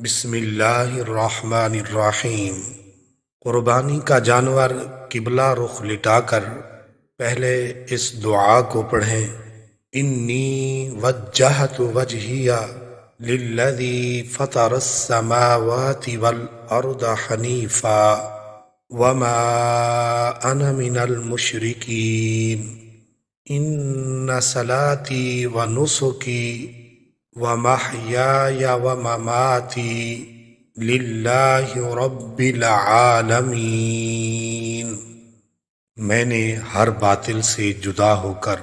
بسم اللہ الرحمن الرحیم۔ قربانی کا جانور قبلہ رخ لٹا کر پہلے اس دعا کو پڑھیں۔ انی وجہت وجہی للذی فطر السماوات والارض حنیفا وما انا من المشرکین۔ ان صلاتی ونسکی ومحیای ومماتی للہ رب العالمین۔ میں نے ہر باطل سے جدا ہو کر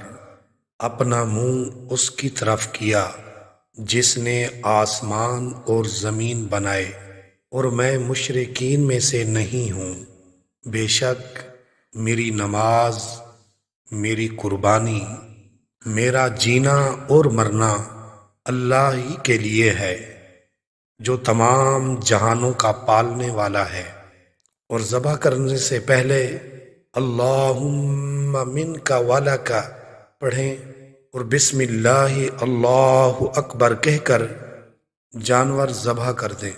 اپنا منہ اس کی طرف کیا جس نے آسمان اور زمین بنائے، اور میں مشرکین میں سے نہیں ہوں۔ بے شک میری نماز، میری قربانی، میرا جینا اور مرنا اللہ ہی کے لیے ہے جو تمام جہانوں کا پالنے والا ہے۔ اور ذبح کرنے سے پہلے اللہم منک ولک پڑھیں اور بسم اللہ اللہ اکبر کہہ کر جانور ذبح کر دیں۔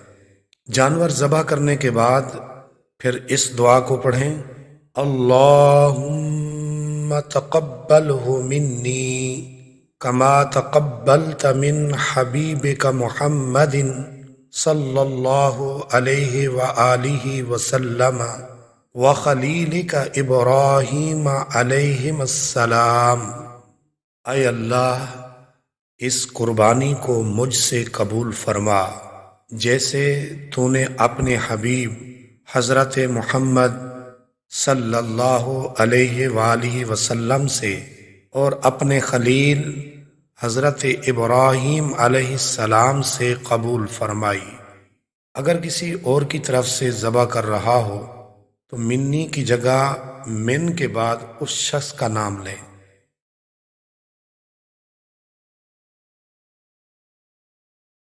جانور ذبح کرنے کے بعد پھر اس دعا کو پڑھیں، اللہم تقبلہ منی کما تقبلت من حبیبک محمد صلی اللہ علیہ وآلہ وسلم وخلیلک ابراہیم علیہ السلام۔ اے اللہ، اس قربانی کو مجھ سے قبول فرما جیسے تو نے اپنے حبیب حضرت محمد صلی اللہ علیہ وآلہ وسلم سے اور اپنے خلیل حضرت ابراہیم علیہ السلام سے قبول فرمائی۔ اگر کسی اور کی طرف سے ذبح کر رہا ہو تو منی کی جگہ من کے بعد اس شخص کا نام لیں۔